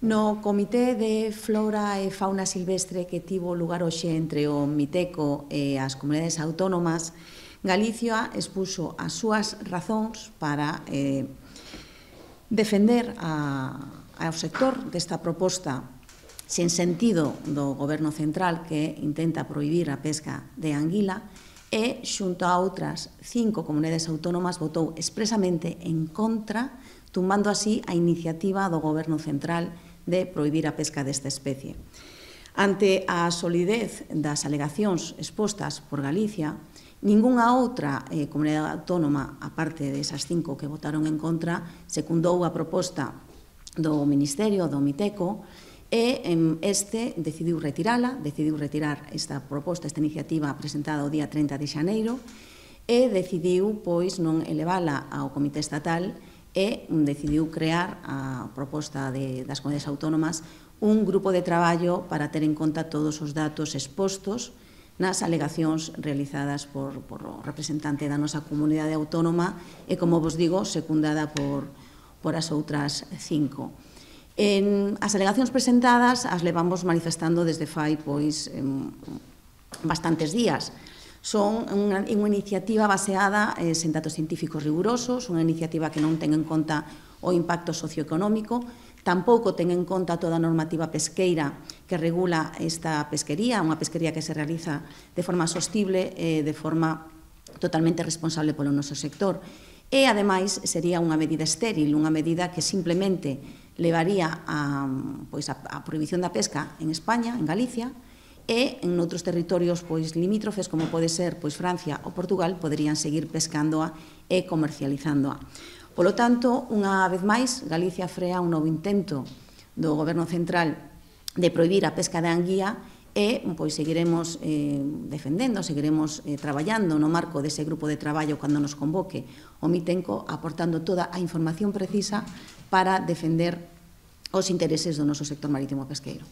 No Comité de Flora e Fauna Silvestre que tivo lugar hoxe entre o Miteco e as comunidades autónomas, Galicia expuxo as súas razóns para defender ao sector desta proposta sen sentido do Goberno central que intenta prohibir a pesca de anguila e, xunto a outras 5 comunidades autónomas, votou expresamente en contra, tumbando así a iniciativa do Goberno central de prohibir a pesca desta especie. Ante a solidez das alegacións expostas por Galicia, ningunha outra comunidade autónoma, aparte desas 5 que votaron en contra, secundou a proposta do Ministerio, do Miteco, e este decidiu retirar esta proposta, esta iniciativa presentada o día 30 de xaneiro, e decidiu, pois, non elevala ao Comité Estatal e decidiu crear a proposta das comunidades autónomas un grupo de traballo para ter en conta todos os datos expostos nas alegacións realizadas por o representante da nosa comunidade autónoma e, como vos digo, secundada por as outras 5. As alegacións presentadas as levamos manifestando desde fai bastantes días. Son unha iniciativa baseada en datos científicos rigurosos, unha iniciativa que non ten en conta o impacto socioeconómico, tampouco ten en conta toda a normativa pesqueira que regula esta pesquería, unha pesquería que se realiza de forma sostible e de forma totalmente responsable polo noso sector. E, ademais, sería unha medida estéril, unha medida que simplemente levaría a prohibición da pesca en España, en Galicia, e en outros territorios limítrofes, como pode ser Francia ou Portugal, poderían seguir pescándoa e comercializándoa. Polo tanto, unha vez máis, Galicia frea un novo intento do Goberno central de prohibir a pesca de anguía e seguiremos defendendo, seguiremos traballando no marco dese grupo de traballo cando nos convoque o Miteco, aportando toda a información precisa para defender os intereses do noso sector marítimo pesqueiro.